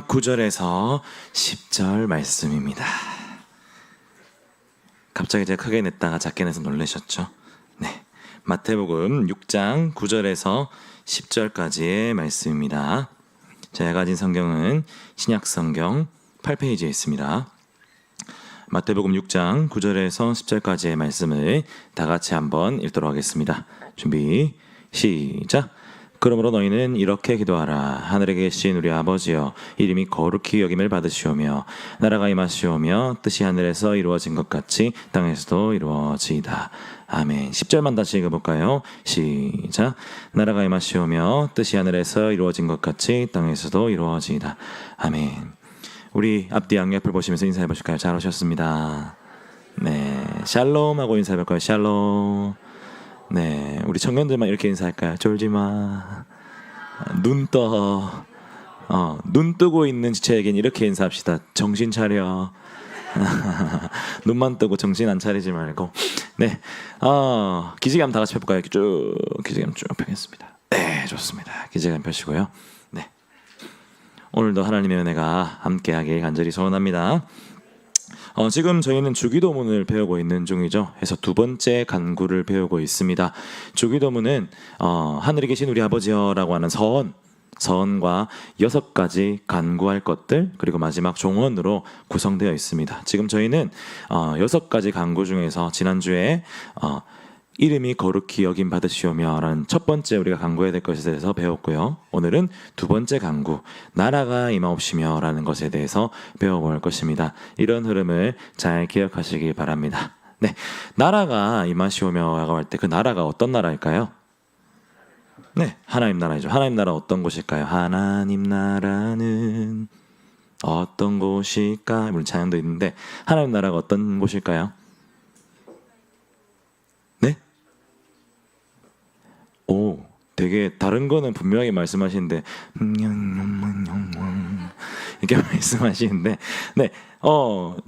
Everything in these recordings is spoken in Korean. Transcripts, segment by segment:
9절에서 10절 말씀입니다. 갑자기 제가 크게 냈다가 작게 내서 놀라셨죠? 네, 마태복음 6장 9절에서 10절까지의 말씀입니다. 제가 가진 성경은 신약성경 8페이지에 있습니다. 마태복음 6장 9절에서 10절까지의 말씀을 다 같이 한번 읽도록 하겠습니다. 준비, 시작! 그러므로 너희는 이렇게 기도하라. 하늘에 계신 우리 아버지여, 이름이 거룩히 여김을 받으시오며 나라가 임하시오며 뜻이 하늘에서 이루어진 것 같이 땅에서도 이루어지이다. 아멘. 10절만 다시 읽어볼까요? 시작. 나라가 임하시오며 뜻이 하늘에서 이루어진 것 같이 땅에서도 이루어지이다. 아멘. 우리 앞뒤 양옆을 보시면서 인사해 보실까요? 잘 오셨습니다. 네, 샬롬 하고 인사해 볼까요? 샬롬. 네, 우리 청년들만 이렇게 인사할까요? 졸지마, 눈 떠, 눈 뜨고 있는 지체에겐 이렇게 인사합시다. 정신 차려. 눈만 뜨고 정신 안 차리지 말고. 네, 기지감 다 같이 펴볼까요? 쭉 기지감 쭉 펴겠습니다. 네, 좋습니다. 기지감 펴시고요. 네, 오늘도 하나님의 은혜가 함께하길 간절히 소원합니다. 지금 저희는 주기도문을 배우고 있는 중이죠. 해서 두 번째 간구를 배우고 있습니다. 주기도문은 하늘에 계신 우리 아버지여라고 하는 서원과 6가지 간구할 것들, 그리고 마지막 종언으로 구성되어 있습니다. 지금 저희는 6가지 간구 중에서 지난주에 이름이 거룩히 여김 받으시오며 라는 첫 번째 우리가 간구해야 될 것에 대해서 배웠고요. 오늘은 두 번째 간구, 나라가 임하옵시며 라는 것에 대해서 배워볼 것입니다. 이런 흐름을 잘 기억하시기 바랍니다. 네, 나라가 임하시오며 라고 할 때 그 나라가 어떤 나라일까요? 네, 하나님 나라이죠. 하나님 나라 어떤 곳일까요? 하나님 나라는 어떤 곳일까? 물론 찬양도 있는데 하나님 나라가 어떤 곳일까요? 오, 되게 다른 거는 분명히 말씀하시는데 이렇게 말씀하시는데, 네,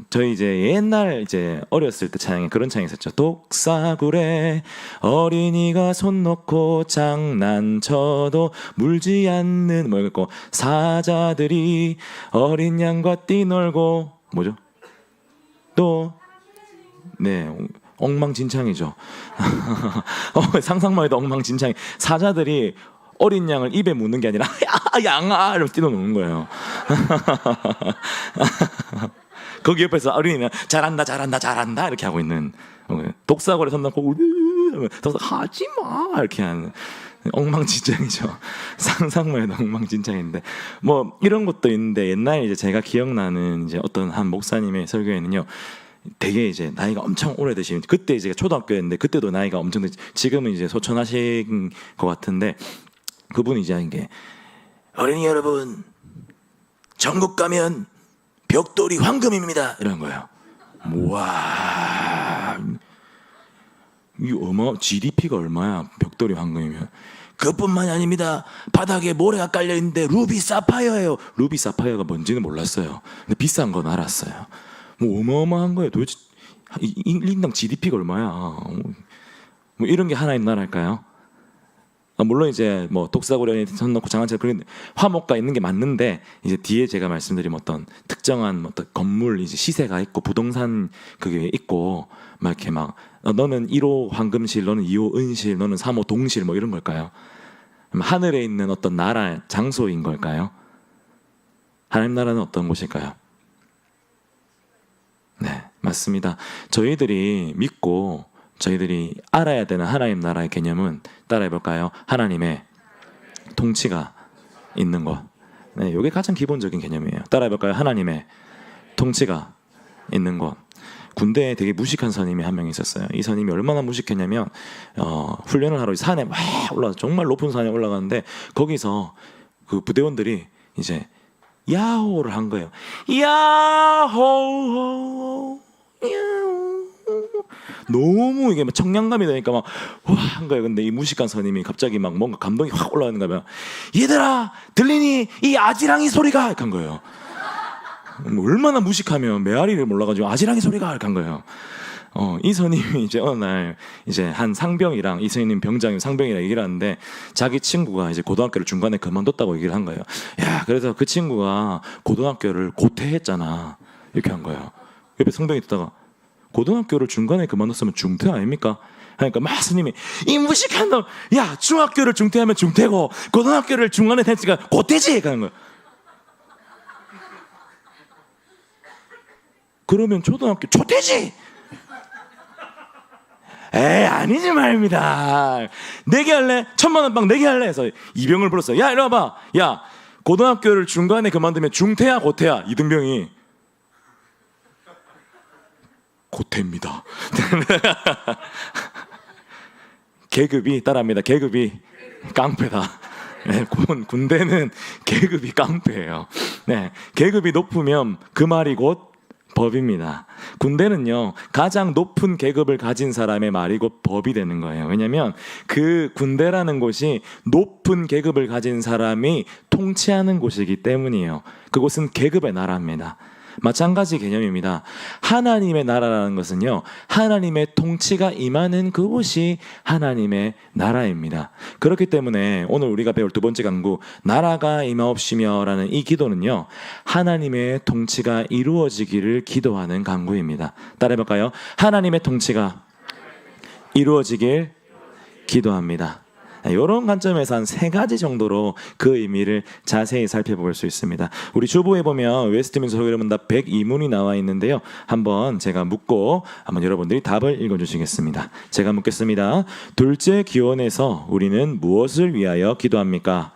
저희 이제 옛날 이제 어렸을 때 찬양에 그런 찬양이 있었죠. 독사굴에 어린이가 손 놓고 장난쳐도 물지 않는 뭐 이거 사자들이 어린 양과 뛰놀고 뭐죠? 또 네. 엉망진창이죠. 상상만 해도 엉망진창이. 사자들이 어린 양을 입에 묻는 게 아니라 야, 양아 이러고 뛰어노는 거예요. 거기 옆에서 어린이는 잘한다 이렇게 하고 있는, 독사골에 손 놓고 독사 하지마 이렇게 하는 엉망진창이죠. 상상만 해도 엉망진창인데 뭐 이런 것도 있는데, 옛날에 이제 제가 기억나는 이제 어떤 한 목사님의 설교에는요, 되게 이제 나이가 엄청 오래되신, 그때 이제 초등학교였는데 그때도 나이가 엄청 지금은 이제 소천하신 것 같은데, 그분이 이제 하는 게 어린이 여러분, 전국 가면 벽돌이 황금입니다 이런 거예요. 와, 이 GDP가 얼마야? 벽돌이 황금이면. 그뿐만이 아닙니다. 바닥에 모래가 깔려 있는데 루비 사파이어예요. 루비 사파이어가 뭔지는 몰랐어요. 근데 비싼 건 알았어요. 뭐 어마어마한 거예요. 도대체 1인당 GDP가 얼마야? 뭐 이런 게 하나님 나라일까요? 물론 이제 뭐 독사고려에 손 놓고 장난쳐 그런 화목가 있는 게 맞는데, 이제 뒤에 제가 말씀드린 어떤 특정한 어떤 건물 이제 시세가 있고 부동산 그게 있고 막 이렇게 막 너는 1호 황금실, 너는 2호 은실, 너는 3호 동실 뭐 이런 걸까요? 하늘에 있는 어떤 나라 장소인 걸까요? 하나님 나라는 어떤 곳일까요? 네, 맞습니다. 저희들이 믿고 저희들이 알아야 되는 하나님 나라의 개념은 따라해볼까요? 하나님의 통치가 있는 것. 네, 이게 가장 기본적인 개념이에요. 따라해볼까요? 하나님의 통치가 있는 것. 군대에 되게 무식한 선임이 한 명 있었어요. 이 선임이 얼마나 무식했냐면 훈련을 하러 산에 막 올라가, 정말 높은 산에 올라가는데 거기서 그 부대원들이 이제 야호를 한 거예요. 야호, 야호. 너무 이게 막 청량감이 되니까 막 와 한 거예요. 근데 이 무식한 선임이 갑자기 막 뭔가 감동이 확 올라오는 거면 얘들아 들리니 이 아지랑이 소리가 이렇게 한 거예요. 얼마나 무식하면 메아리를 몰라가지고 아지랑이 소리가 이렇게 한 거예요. 이 선임이 이제 어느 날 이제 한 상병이랑 이 선임 병장이 상병이랑 얘기를 하는데 자기 친구가 이제 고등학교를 중간에 그만뒀다고 얘기를 한 거예요. 야, 그래서 그 친구가 고등학교를 고퇴했잖아. 이렇게 한 거예요. 옆에 상병이 듣다가 고등학교를 중간에 그만뒀으면 중퇴 아닙니까? 그러니까 막 스님이 이 무식한 놈, 야 중학교를 중퇴하면 중퇴고 고등학교를 중간에 했으니까 고퇴지 하는 거야. 그러면 초등학교 초퇴지. 에이 아니지 말입니다. 내기 할래? 1,000,000원 빵 내기 할래? 해서 이병을 불렀어. 야 이리 와봐. 야 고등학교를 중간에 그만두면 중퇴야 고퇴야? 이등병이 고퇴입니다. 계급이 따라합니다. 계급이 깡패다. 네, 군대는 계급이 깡패예요. 네, 계급이 높으면 그 말이 곧 법입니다. 군대는요 가장 높은 계급을 가진 사람의 말이 곧 법이 되는 거예요. 왜냐하면 그 군대라는 곳이 높은 계급을 가진 사람이 통치하는 곳이기 때문이에요. 그곳은 계급의 나라입니다. 마찬가지 개념입니다. 하나님의 나라라는 것은요 하나님의 통치가 임하는 그곳이 하나님의 나라입니다. 그렇기 때문에 오늘 우리가 배울 두 번째 강구 나라가 임하옵시며 라는 이 기도는요 하나님의 통치가 이루어지기를 기도하는 강구입니다. 따라해볼까요? 하나님의 통치가 이루어지길 기도합니다. 이런 관점에서 한 3가지 정도로 그 의미를 자세히 살펴볼 수 있습니다. 우리 주보에 보면 웨스트민스터 소개문답 102문이 나와 있는데요. 한번 제가 묻고 한번 여러분들이 답을 읽어주시겠습니다. 제가 묻겠습니다. 둘째 기원에서 우리는 무엇을 위하여 기도합니까?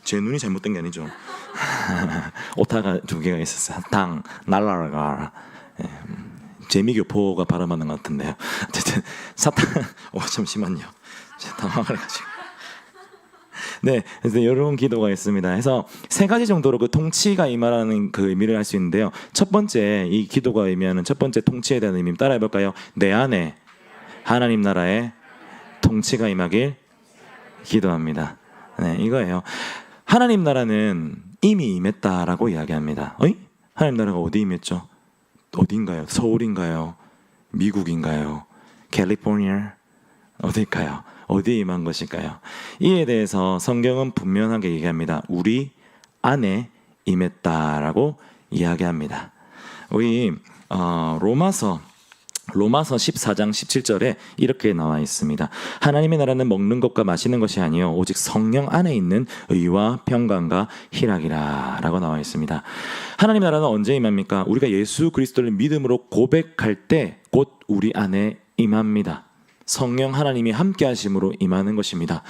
제 눈이 잘못된 게 아니죠. 오타가 2개가 있었어요. 당, 날라가. 재미교포가 발음하는 것 같은데요. 어쨌든 사탄. 잠시만요. 제가 당황해가지고. 네, 그래서 이런 기도가 있습니다. 해서 3가지 정도로 그 통치가 임하라는 그 의미를 할 수 있는데요. 첫 번째 이 기도가 의미하는 첫 번째 통치에 대한 의미 따라해 볼까요? 내 안에 하나님 나라의 통치가 임하길 기도합니다. 네, 이거예요. 하나님 나라는 이미 임했다라고 이야기합니다. 하나님 나라가 어디 임했죠? 어딘가요? 서울인가요? 미국인가요? 캘리포니아? 어딜까요? 어디에 임한 것일까요? 이에 대해서 성경은 분명하게 얘기합니다. 우리 안에 임했다라고 이야기합니다. 우리 로마서 14장 17절에 이렇게 나와 있습니다. 하나님의 나라는 먹는 것과 마시는 것이 아니요 오직 성령 안에 있는 의와 평강과 희락이라 라고 나와 있습니다. 하나님 나라는 언제 임합니까? 우리가 예수 그리스도를 믿음으로 고백할 때 곧 우리 안에 임합니다. 성령 하나님이 함께 하심으로 임하는 것입니다.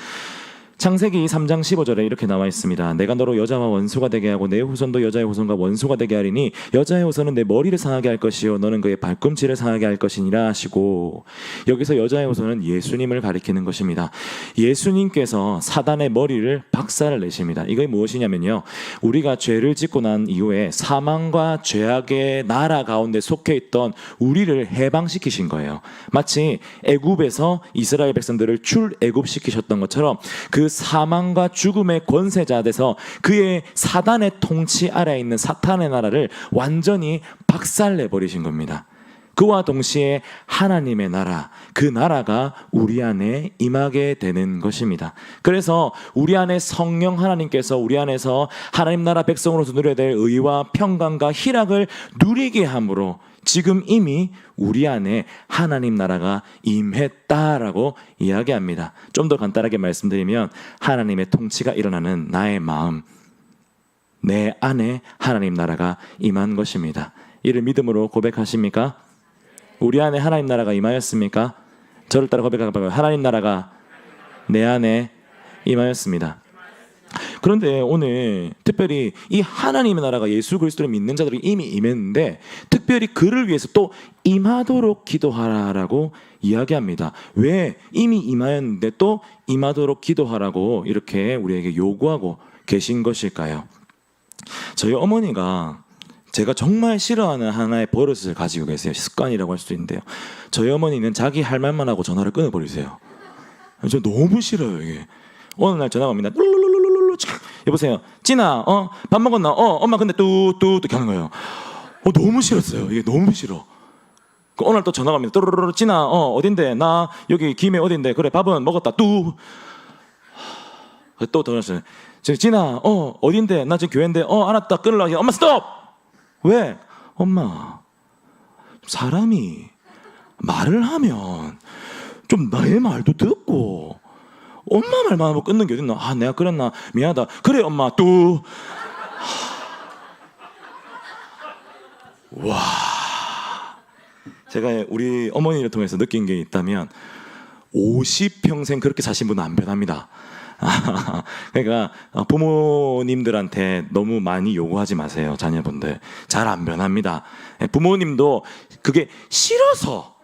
창세기 3장 15절에 이렇게 나와 있습니다. 내가 너로 여자와 원수가 되게 하고 내 후손도 여자의 후손과 원수가 되게 하리니 여자의 후손은 내 머리를 상하게 할 것이요 너는 그의 발꿈치를 상하게 할 것이니라 하시고, 여기서 여자의 후손은 예수님을 가리키는 것입니다. 예수님께서 사단의 머리를 박살을 내십니다. 이게 무엇이냐면요, 우리가 죄를 짓고 난 이후에 사망과 죄악의 나라 가운데 속해 있던 우리를 해방시키신 거예요. 마치 애굽에서 이스라엘 백성들을 출애굽시키셨던 것처럼 그 사망과 죽음의 권세자 돼서 그의 사단의 통치 아래에 있는 사탄의 나라를 완전히 박살내버리신 겁니다. 그와 동시에 하나님의 나라, 그 나라가 우리 안에 임하게 되는 것입니다. 그래서 우리 안에 성령 하나님께서 우리 안에서 하나님 나라 백성으로서 누려야 될 의와 평강과 희락을 누리게 함으로 지금 이미 우리 안에 하나님 나라가 임했다라고 이야기합니다. 좀 더 간단하게 말씀드리면 하나님의 통치가 일어나는 나의 마음, 내 안에 하나님 나라가 임한 것입니다. 이를 믿음으로 고백하십니까? 우리 안에 하나님 나라가 임하였습니까? 저를 따라 고백하고 하나님 나라가 내 안에 임하였습니다. 그런데 오늘 특별히 이 하나님의 나라가 예수 그리스도를 믿는 자들이 이미 임했는데 특별히 그를 위해서 또 임하도록 기도하라라고 이야기합니다. 왜 이미 임하였는데 또 임하도록 기도하라고 이렇게 우리에게 요구하고 계신 것일까요? 저희 어머니가 제가 정말 싫어하는 하나의 버릇을 가지고 계세요. 습관이라고 할 수 있는데요. 저희 어머니는 자기 할 말만 하고 전화를 끊어버리세요. 저 너무 싫어요 이게. 어느 날 전화가 옵니다. 룰룰룰룰룰 여보세요. 찐아, 밥 먹었나? 엄마 근데 뚜뚜뚜 이렇게 하는 거예요. 너무 싫었어요. 이게 너무 싫어. 어느 날 또 전화가 옵니다. 뚜루루루 찐아, 어딘데? 나 여기 김해 어딘데? 그래 밥은 먹었다. 뚜. 또 전화했어요. 찐아, 어딘데? 나 지금 교회인데. 알았다. 끊으려고. 엄마 스톱. 왜? 엄마, 사람이 말을 하면 좀 나의 말도 듣고 엄마 말만 하고 끊는 게 어딨나? 내가 그랬나? 미안하다. 그래 엄마. 또 와, 제가 우리 어머니를 통해서 느낀 게 있다면 50평생 그렇게 사신 분은 안 변합니다. 그러니까 부모님들한테 너무 많이 요구하지 마세요. 자녀분들 잘 안 변합니다. 부모님도 그게 싫어서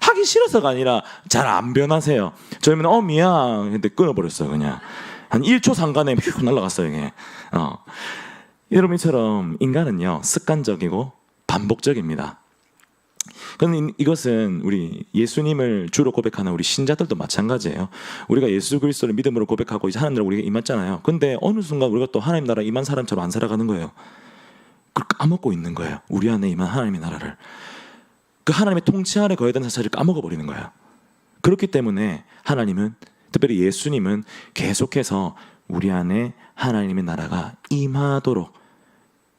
하기 싫어서가 아니라 잘 안 변하세요. 저희는 미안 근데 끊어버렸어요. 그냥 한 1초 상간에 휙 날아갔어요. 이게. 여러분처럼 인간은요 습관적이고 반복적입니다. 그런데 이것은 우리 예수님을 주로 고백하는 우리 신자들도 마찬가지예요. 우리가 예수 그리스도를 믿음으로 고백하고 이제 하나님 나라 우리가 임했잖아요. 근데 어느 순간 우리가 또 하나님 나라 임한 사람처럼 안 살아가는 거예요. 그걸 까먹고 있는 거예요. 우리 안에 임한 하나님의 나라를. 그 하나님의 통치 아래 거해야 되는 사실을 까먹어버리는 거예요. 그렇기 때문에 하나님은, 특별히 예수님은 계속해서 우리 안에 하나님의 나라가 임하도록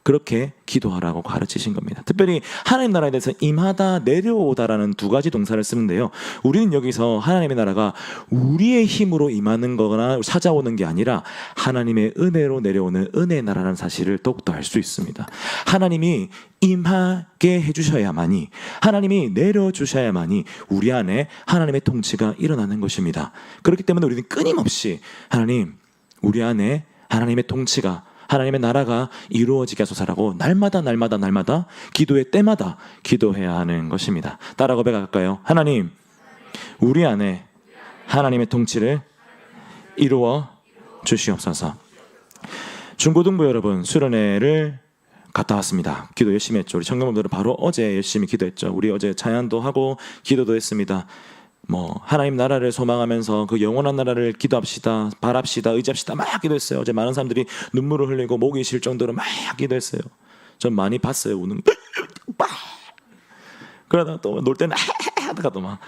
그렇게 기도하라고 가르치신 겁니다. 특별히 하나님 나라에 대해서 임하다, 내려오다라는 두 가지 동사를 쓰는데요. 우리는 여기서 하나님의 나라가 우리의 힘으로 임하는 거거나 찾아오는 게 아니라 하나님의 은혜로 내려오는 은혜의 나라라는 사실을 더욱더 알 수 있습니다. 하나님이 임하게 해주셔야만이, 하나님이 내려주셔야만이 우리 안에 하나님의 통치가 일어나는 것입니다. 그렇기 때문에 우리는 끊임없이 하나님, 우리 안에 하나님의 통치가, 하나님의 나라가 이루어지게 하소서라고 날마다 기도의 때마다 기도해야 하는 것입니다. 따라 고백할까요? 하나님, 우리 안에 하나님의 통치를 이루어 주시옵소서. 중고등부 여러분, 수련회를 갔다 왔습니다. 기도 열심히 했죠. 우리 청년분들은 바로 어제 열심히 기도했죠. 우리 어제 찬양도 하고 기도도 했습니다. 하나님 나라를 소망하면서 그 영원한 나라를 기도합시다, 바랍시다, 의지합시다 막 기도했어요. 어제 많은 사람들이 눈물을 흘리고 목이 쉴 정도로 막 기도했어요. 전 많이 봤어요. 우는 그러다가 또 놀 때는 하다가 또 막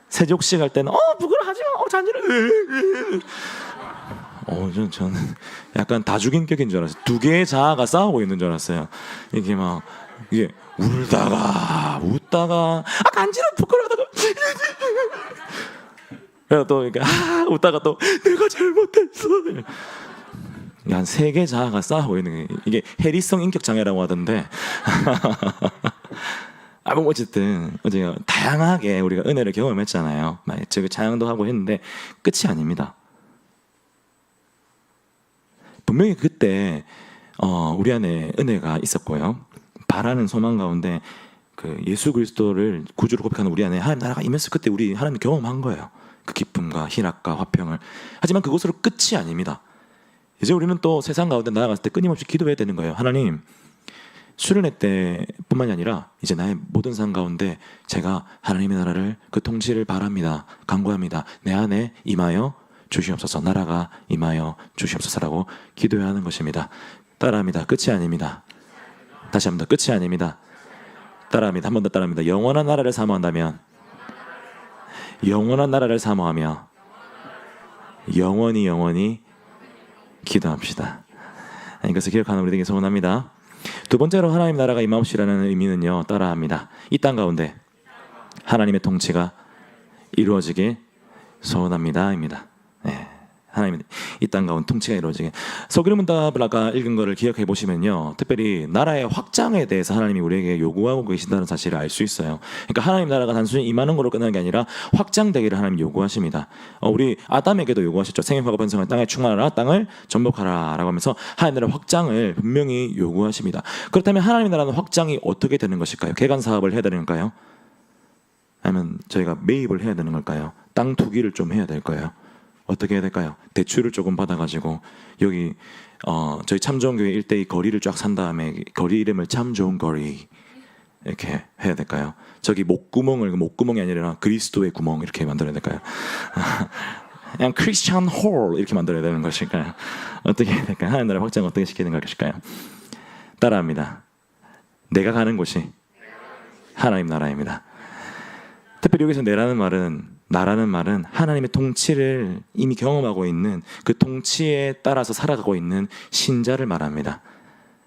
세족식 할 때는 부끄러워하지 마, 잔지를 저는 약간 다중인격인 줄 알았어요. 두 개의 자아가 싸우고 있는 줄 알았어요. 이게 울다가 웃다가 간지러 부끄러워하다가 그래서 또 이렇게 웃다가 또 내가 잘못했어. 한 세 개 자아가 싸우고 있는 게 이게 해리성 인격 장애라고 하던데. 어쨌든 어제 다양하게 우리가 은혜를 경험했잖아요. 즉 찬양도 하고 했는데 끝이 아닙니다. 분명히 그때 우리 안에 은혜가 있었고요. 바라는 소망 가운데 그 예수 그리스도를 구주로 고백하는 우리 안에 하나님 나라가 임했을 그때 우리 하나님 경험한 거예요. 그 기쁨과 희락과 화평을. 하지만 그것으로 끝이 아닙니다. 이제 우리는 또 세상 가운데 나아갔을 때 끊임없이 기도해야 되는 거예요. 하나님, 수련회 때뿐만이 아니라 이제 나의 모든 삶 가운데 제가 하나님의 나라를, 그 통치를 바랍니다. 간구합니다. 내 안에 임하여 주시옵소서. 나라가 임하여 주시옵소서라고 기도해야 하는 것입니다. 따라합니다. 끝이 아닙니다. 다시 한 번 더, 끝이 아닙니다. 따라합니다. 한 번 더 따라합니다. 영원한 나라를 사모한다면, 영원한 나라를 사모하며 영원히 기도합시다. 이것을 기억하는 우리 되게 소원합니다. 두 번째로 하나님 나라가 임하옵시라는 의미는요, 따라합니다. 이 땅 가운데 하나님의 통치가 이루어지길 소원합니다. 입니다. 하나님의 이 땅 가운데 통치가 이루어지게. 서기로 문답을 아까 읽은 거를 기억해 보시면요, 특별히 나라의 확장에 대해서 하나님이 우리에게 요구하고 계신다는 사실을 알 수 있어요. 그러니까 하나님 나라가 단순히 임하는 걸로 끝나는 게 아니라 확장되기를 하나님이 요구하십니다. 우리 아담에게도 요구하셨죠. 생명과 번성을 땅에 충만하라, 땅을 전복하라 라고 하면서 하나님 나라 확장을 분명히 요구하십니다. 그렇다면 하나님 나라는 확장이 어떻게 되는 것일까요? 개간 사업을 해야 되는 걸까요? 아니면 저희가 매입을 해야 되는 걸까요? 땅 투기를 좀 해야 될까요? 어떻게 해야 될까요? 대출을 조금 받아가지고 여기 저희 참 좋은 교회 일대의 거리를 쫙 산 다음에 거리 이름을 참 좋은 거리 이렇게 해야 될까요? 저기 목구멍이 아니라 그리스도의 구멍 이렇게 만들어야 될까요? 그냥 크리스찬 홀 이렇게 만들어야 되는 것일까요? 어떻게 해야 될까요? 하나님 나라 확장 어떻게 시키는 것일까요? 따라합니다. 내가 가는 곳이 하나님 나라입니다. 특별히 여기서 나라는 말은 하나님의 통치를 이미 경험하고 있는, 그 통치에 따라서 살아가고 있는 신자를 말합니다.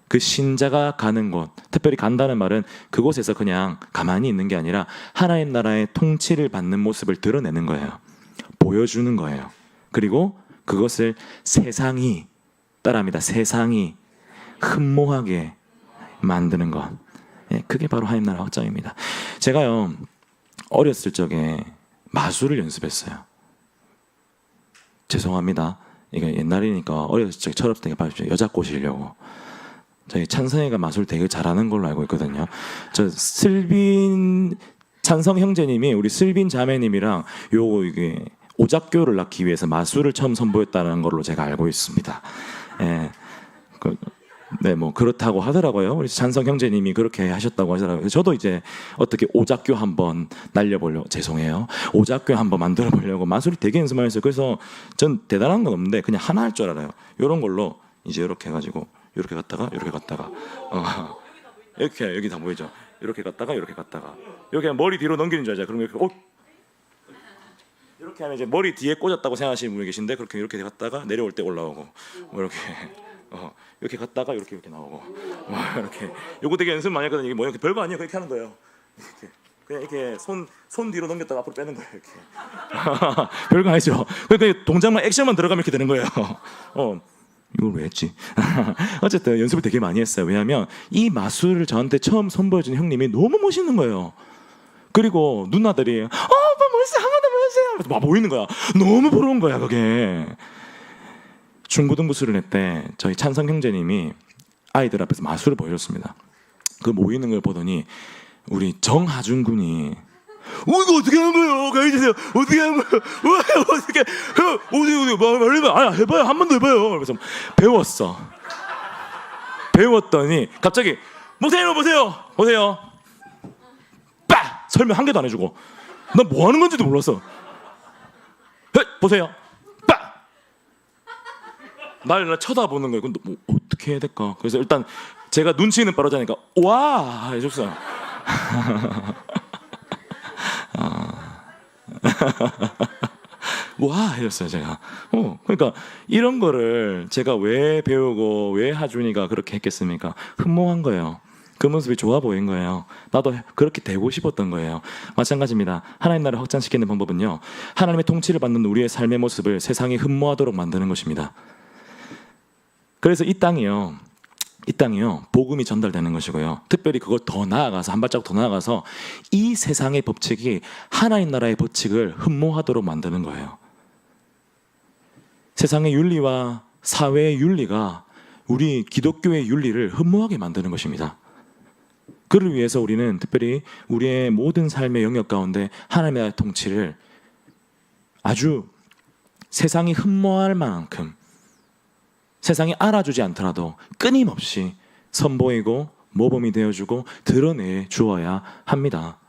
그 신자가 가는 곳, 특별히 간다는 말은 그곳에서 그냥 가만히 있는 게 아니라 하나님 나라의 통치를 받는 모습을 드러내는 거예요. 보여주는 거예요. 그리고 그것을 세상이, 따라합니다, 세상이 흠모하게 만드는 것. 그게 바로 하나님 나라 확장입니다. 제가요, 어렸을 적에 마술을 연습했어요. 죄송합니다. 이게 옛날이니까 어렸을 적에 철없을 때 봐주십시오. 여자 꼬시려고. 저희 찬성이가 마술 되게 잘하는 걸로 알고 있거든요. 저 슬빈 찬성 형제님이 우리 슬빈 자매님이랑 이게 오작교를 낳기 위해서 마술을 처음 선보였다는 걸로 제가 알고 있습니다. 예. 네, 뭐 그렇다고 하더라고요. 우리 찬성 형제님이 그렇게 하셨다고 하더라고요. 저도 이제 어떻게 오작교 한번 날려보려고, 죄송해요, 오작교 한번 만들어 보려고 마술을 되게 연습만 했어요. 그래서 전 대단한 건 없는데 그냥 하나 할 줄 알아요. 이런 걸로 이제 이렇게 해가지고 이렇게 갔다가 이렇게 여기 다 보이죠? 이렇게 갔다가 이렇게 머리 뒤로 넘기는 줄 알죠? 그럼 이렇게 하면 이제 머리 뒤에 꽂았다고 생각하시는 분이 계신데, 그렇게 이렇게 갔다가 내려올 때 올라오고, 뭐 이렇게 갔다가 이렇게 나오고, 이렇게. 요거 되게 연습 많이 했거든요. 이게 뭐야? 별거 아니에요. 그렇게 하는 거예요. 그냥 이렇게 손 뒤로 넘겼다가 앞으로 빼는 거예요. 이렇게. 별거 아니죠. 그러니까 동작만, 액션만 들어가면 이렇게 되는 거예요. 이걸 왜 했지? 어쨌든 연습을 되게 많이 했어요. 왜냐하면 이 마술을 저한테 처음 선보여준 형님이 너무 멋있는 거예요. 그리고 누나들이 오빠 멋있어, 한 번 더 보여주세요. 막 보이는 거야. 너무 부러운 거야 그게. 중고등부 수련회 때 저희 찬성 형제님이 아이들 앞에서 마술을 보여줬습니다. 그 모이는 걸 보더니 우리 정하준 군이 이거 어떻게 하는 거예요? 가르쳐주세요. 어떻게 하는 거예요? 어떻게 해봐요. 한 번 더 해봐요. 그래서 배웠더니 갑자기 보세요. 빠! 설명 한 개도 안 해주고 나 뭐 하는 건지도 몰랐어. 보세요. 빠! 날 쳐다보는 거예요. 근데 뭐 어떻게 해야 될까? 그래서 일단 제가 눈치는 빠르자니까 와 해줬어요. 와 해줬어요 제가. 그러니까 이런 거를 제가 왜 배우고 왜 하준이가 그렇게 했겠습니까? 흠모한 거예요. 그 모습이 좋아 보인 거예요. 나도 그렇게 되고 싶었던 거예요. 마찬가지입니다. 하나님 나라를 확장시키는 방법은요, 하나님의 통치를 받는 우리의 삶의 모습을 세상이 흠모하도록 만드는 것입니다. 그래서 이 땅이요 복음이 전달되는 것이고요, 특별히 그걸 더 나아가서 한 발자국 더 나아가서 이 세상의 법칙이 하나님 나라의 법칙을 흠모하도록 만드는 거예요. 세상의 윤리와 사회의 윤리가 우리 기독교의 윤리를 흠모하게 만드는 것입니다. 그를 위해서 우리는 특별히 우리의 모든 삶의 영역 가운데 하나님의 나라의 통치를 아주 세상이 흠모할 만큼, 세상이 알아주지 않더라도 끊임없이 선보이고 모범이 되어주고 드러내 주어야 합니다.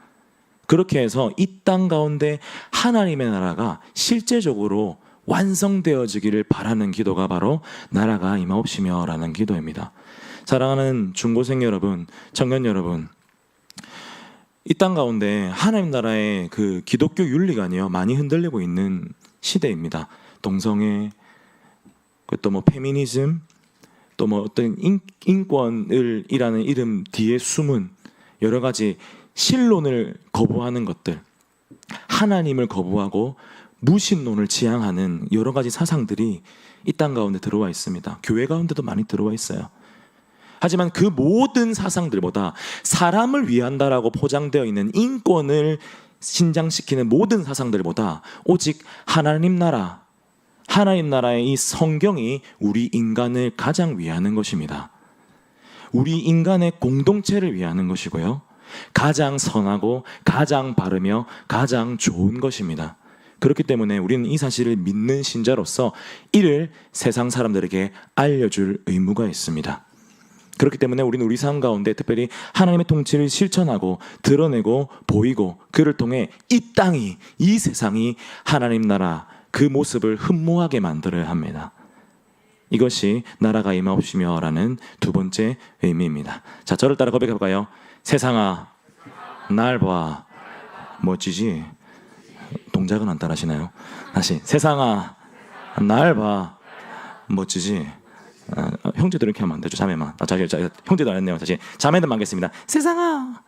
그렇게 해서 이 땅 가운데 하나님의 나라가 실제적으로 완성되어지기를 바라는 기도가 바로 나라가 임하옵시며라는 기도입니다. 사랑하는 중고생 여러분, 청년 여러분, 이 땅 가운데 하나님 나라의 그 기독교 윤리관이요 많이 흔들리고 있는 시대입니다. 동성애, 또 뭐 페미니즘, 또 뭐 어떤 인권을이라는 이름 뒤에 숨은 여러 가지 신론을 거부하는 것들, 하나님을 거부하고 무신론을 지향하는 여러 가지 사상들이 이 땅 가운데 들어와 있습니다. 교회 가운데도 많이 들어와 있어요. 하지만 그 모든 사상들보다 사람을 위한다라고 포장되어 있는 인권을 신장시키는 모든 사상들보다 오직 하나님 나라의 이 성경이 우리 인간을 가장 위하는 것입니다. 우리 인간의 공동체를 위하는 것이고요. 가장 선하고 가장 바르며 가장 좋은 것입니다. 그렇기 때문에 우리는 이 사실을 믿는 신자로서 이를 세상 사람들에게 알려줄 의무가 있습니다. 그렇기 때문에 우리는 우리 삶 가운데 특별히 하나님의 통치를 실천하고 드러내고 보이고 그를 통해 이 땅이, 이 세상이 하나님 나라 그 모습을 흠모하게 만들어야 합니다. 이것이 나라가 임하옵시며 라는 두 번째 의미입니다. 자, 저를 따라 고백해볼까요? 세상아 날 봐. 멋지지? 동작은 안 따라하시나요? 다시 세상아 날 봐. 멋지지? 형제들 이렇게 하면 안 되죠. 자매만. 형제도 안 했네요. 다시 자매들만 하겠습니다. 세상아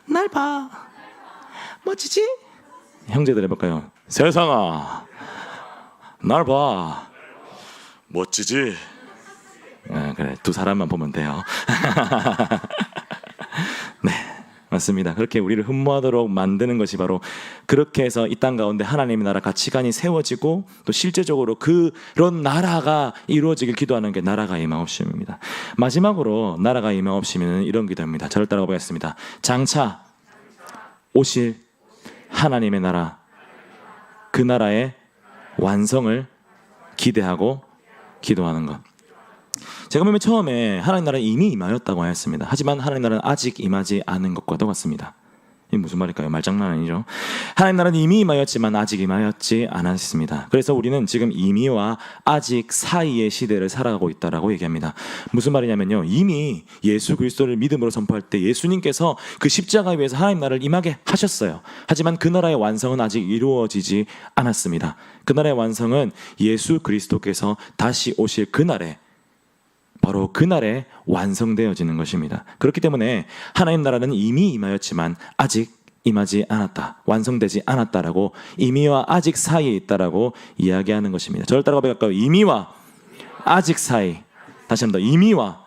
날 봐. 멋지지? 형제들 해볼까요? 세상아 날 봐. 멋지지? 그래, 두 사람만 보면 돼요. 네, 맞습니다. 그렇게 우리를 흠모하도록 만드는 것이 바로 그렇게 해서 이 땅 가운데 하나님의 나라 가치관이 세워지고 또 실제적으로 그런 나라가 이루어지길 기도하는 게 나라가 임하옵심입니다. 마지막으로 나라가 임하옵시면 이런 기도입니다. 저를 따라가 보겠습니다. 장차 오실 하나님의 나라, 그 나라의 완성을 기대하고 기도하는 것. 제가 보면 처음에 하나님 나라는 이미 임하였다고 하였습니다. 하지만 하나님 나라는 아직 임하지 않은 것과도 같습니다. 이게 무슨 말일까요? 말장난 아니죠. 하나님 나라는 이미 임하였지만 아직 임하였지 않았습니다. 그래서 우리는 지금 이미와 아직 사이의 시대를 살아가고 있다라고 얘기합니다. 무슨 말이냐면요, 이미 예수 그리스도를 믿음으로 선포할 때 예수님께서 그 십자가에 위해서 하나님 나라를 임하게 하셨어요. 하지만 그 나라의 완성은 아직 이루어지지 않았습니다. 그 나라의 완성은 예수 그리스도께서 다시 오실 그날에, 바로 그날에 완성되어지는 것입니다. 그렇기 때문에 하나님 나라는 이미 임하였지만 아직 임하지 않았다, 완성되지 않았다라고, 이미와 아직 사이에 있다라고 이야기하는 것입니다. 저를 따라가 볼까요? 이미와 아직 사이. 다시 한번 더, 이미와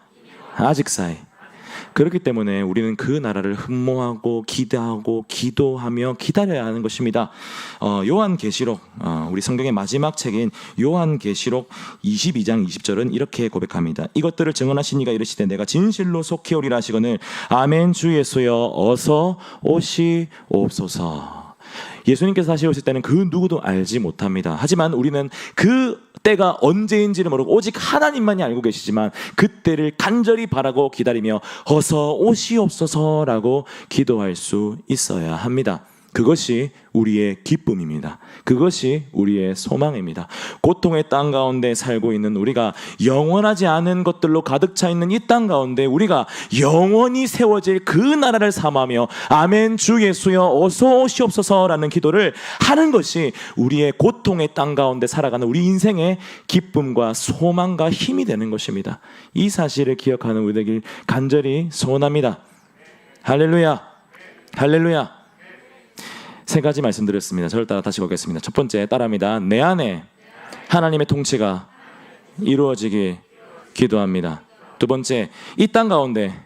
아직 사이. 그렇기 때문에 우리는 그 나라를 흠모하고 기대하고 기도하며 기다려야 하는 것입니다. 요한계시록, 우리 성경의 마지막 책인 요한계시록 22장 20절은 이렇게 고백합니다. 이것들을 증언하신 이가 이르시되 내가 진실로 속히 오리라 하시거늘 아멘 주 예수여 어서 오시옵소서. 예수님께서 다시 오실 때는 그 누구도 알지 못합니다. 하지만 우리는 그 때가 언제인지를 모르고 오직 하나님만이 알고 계시지만 그때를 간절히 바라고 기다리며 어서 오시옵소서라고 기도할 수 있어야 합니다. 그것이 우리의 기쁨입니다. 그것이 우리의 소망입니다. 고통의 땅 가운데 살고 있는 우리가, 영원하지 않은 것들로 가득 차 있는 이 땅 가운데 우리가 영원히 세워질 그 나라를 삼하며 아멘 주 예수여 어서 오시옵소서라는 기도를 하는 것이 우리의 고통의 땅 가운데 살아가는 우리 인생의 기쁨과 소망과 힘이 되는 것입니다. 이 사실을 기억하는 우리 되길 간절히 소원합니다. 할렐루야, 할렐루야. 세 가지 말씀드렸습니다. 저를 따라 다시 보겠습니다. 첫 번째, 따라합니다. 내 안에 하나님의 통치가 이루어지길 기도합니다. 두 번째, 이 땅 가운데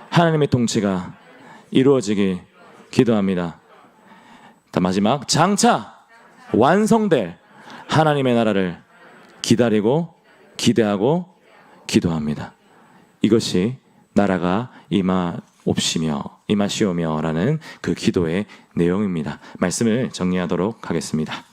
하나님의 통치가 이루어지길 기도합니다. 마지막, 장차 완성될 하나님의 나라를 기다리고 기대하고 기도합니다. 이것이 나라가 임하시오며라는 그 기도의 내용입니다. 말씀을 정리하도록 하겠습니다.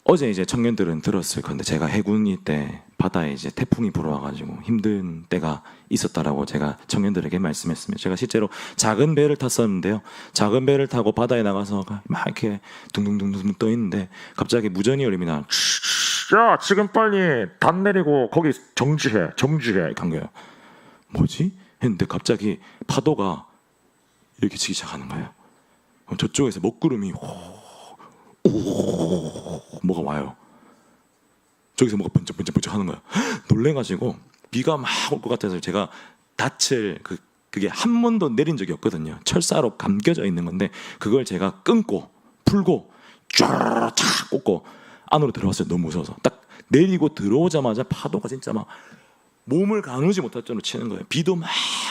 어제 이제 청년들은 들었을 건데, 제가 해군이 때 바다에 이제 태풍이 불어와가지고 힘든 때가 있었다라고 제가 청년들에게 말씀했습니다. 제가 실제로 작은 배를 탔었는데요, 작은 배를 타고 바다에 나가서 막 이렇게 둥둥둥둥 떠 있는데 갑자기 무전이 울립니다. 야, 지금 빨리 단 내리고 거기 정지해 이렇게 한 거예요. 뭐지? 했는데 갑자기 파도가 이렇게 치기 시작하는 거예요. 그럼 저쪽에서 먹구름이 뭐가 와요. 저기서 뭐가 번쩍번쩍 하는 거예요. 놀래가지고 비가 막 올 것 같아서 제가 닻을 그 그게 한 번도 내린 적이 없거든요. 철사로 감겨져 있는 건데 그걸 제가 끊고 풀고 쫙 꽂고 안으로 들어왔어요. 너무 무서워서. 딱 내리고 들어오자마자 파도가 진짜 막 몸을 가누지 못할 정도로 치는 거예요. 비도 막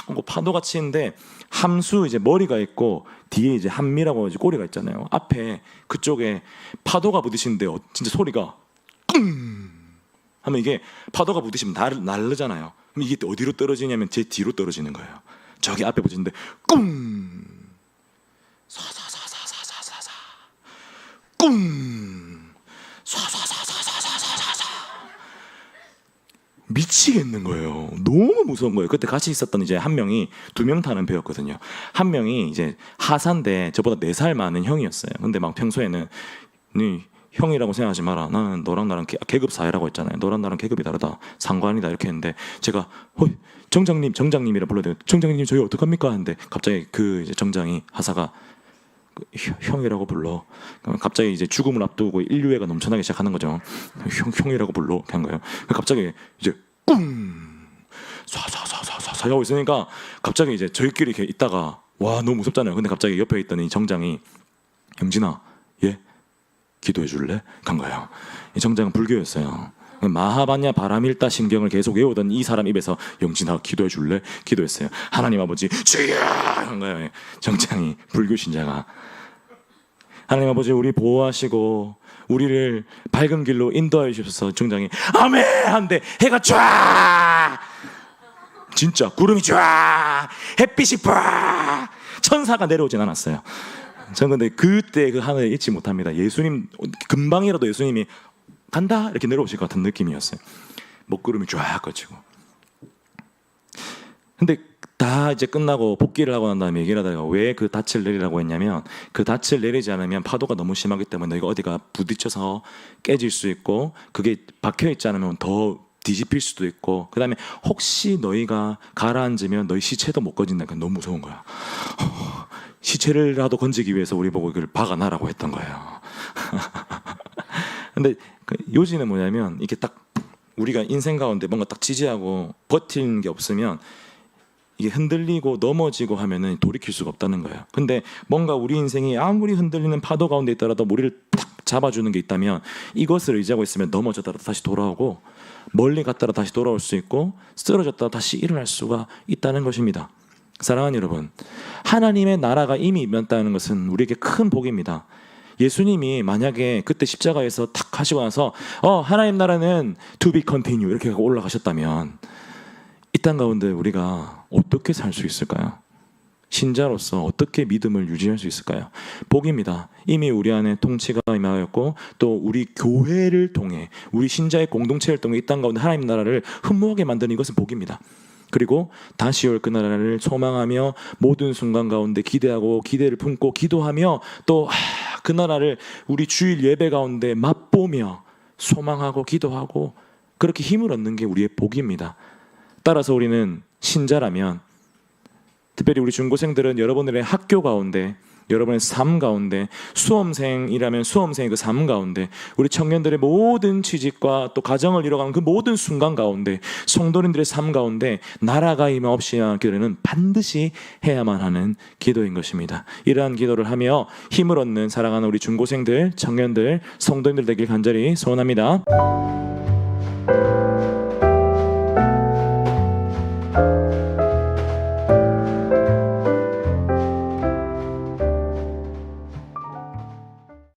오고 파도가 치는데 함수 이제 머리가 있고 뒤에 이제 한미라고 이제 꼬리가 있잖아요. 앞에 그쪽에 파도가 부딪히는데 진짜 소리가 꿍 하면 이게 파도가 부딪히면 날르잖아요. 그럼 이게 어디로 떨어지냐면 제 뒤로 떨어지는 거예요. 저기 앞에 부딪히는데 꿍 사사사사사사사사 꿍 사사사사사사사사 미치겠는 거예요. 너무 무서운 거예요. 그때 같이 있었던 이제 한 명이 2명 타는 배였거든요. 한 명이 이제 하사인데 저보다 4살 많은 형이었어요. 근데 막 평소에는 네 형이라고 생각하지 마라. 나는 너랑 나랑 계급 사회라고 했잖아요. 너랑 나랑 계급이 다르다. 상관이다 이렇게 했는데 제가 정장님이라 불러야 정장님 저희 어떡합니까? 하는데 갑자기 그 이제 정장이 하사가 형이라고 불러. 갑자기 이제 죽음을 앞두고 인류애가 넘쳐나기 시작하는 거죠. 형이라고 불러. 이렇게 한 거예요. 갑자기 이제 꿍 쏴쏴쏴쏴쏴 하고 있으니까 갑자기 이제 저희끼리 이렇게 있다가 와 너무 무섭잖아요. 근데 갑자기 옆에 있던 이 정장이 영진아 예 기도해 줄래? 간 거예요. 이 정장은 불교였어요. 마하반야 바람일다 신경을 계속 외우던 이 사람 입에서 영진아 기도해 줄래? 기도했어요. 하나님 아버지 주여! 한 거예요. 정장이 불교 신자가 하나님 아버지 우리 보호하시고 우리를 밝은 길로 인도하여 주셔서 정장이 아멘! 한데 해가 쫙 진짜 구름이 쫙 햇빛이 쫙 천사가 내려오진 않았어요. 저는 근데 그때 그 하늘을 잊지 못합니다. 예수님 금방이라도 예수님이 간다 이렇게 내려오실 것 같은 느낌이었어요. 먹구름이 쫙 거치고. 근데 다 이제 끝나고 복귀를 하고 난 다음에 얘기를 하다가 왜 그 닻을 내리라고 했냐면 그 닻을 내리지 않으면 파도가 너무 심하기 때문에 너희가 어디가 부딪혀서 깨질 수 있고 그게 박혀있지 않으면 더 뒤집힐 수도 있고 그 다음에 혹시 너희가 가라앉으면 너희 시체도 못 건진다니까 너무 무서운 거야. 시체를라도 건지기 위해서 우리 보고 이걸 박아놔라고 했던 거예요. 근데 그 요지는 뭐냐면 이게 딱 우리가 인생 가운데 뭔가 딱 지지하고 버티는 게 없으면 이게 흔들리고 넘어지고 하면은 돌이킬 수가 없다는 거예요. 근데 뭔가 우리 인생이 아무리 흔들리는 파도 가운데 있더라도 우리를 탁 잡아주는 게 있다면 이것을 의지하고 있으면 넘어졌다가 다시 돌아오고 멀리 갔다가 다시 돌아올 수 있고 쓰러졌다가 다시 일어날 수가 있다는 것입니다. 사랑하는 여러분, 하나님의 나라가 이미 임했다는 것은 우리에게 큰 복입니다. 예수님이 만약에 그때 십자가에서 탁 하시고 나서 하나님 나라는 to be continue 이렇게 올라가셨다면 이 땅 가운데 우리가 어떻게 살 수 있을까요? 신자로서 어떻게 믿음을 유지할 수 있을까요? 복입니다. 이미 우리 안에 통치가 임하였고 또 우리 교회를 통해 우리 신자의 공동체를 통해 이 땅 가운데 하나님 나라를 흠모하게 만드는 이것은 복입니다. 그리고 다시 올 그 나라를 소망하며 모든 순간 가운데 기대하고 기대를 품고 기도하며 또 그 나라를 우리 주일 예배 가운데 맛보며 소망하고 기도하고 그렇게 힘을 얻는 게 우리의 복입니다. 따라서 우리는 신자라면 특별히 우리 중고생들은 여러분들의 학교 가운데 여러분의 삶 가운데 수험생이라면 수험생의 그 삶 가운데 우리 청년들의 모든 취직과 또 가정을 이뤄가는 그 모든 순간 가운데 성도님들의 삶 가운데 나라가 임하옵시는 기도는 반드시 해야만 하는 기도인 것입니다. 이러한 기도를 하며 힘을 얻는 사랑하는 우리 중고생들, 청년들, 성도님들 되길 간절히 소원합니다.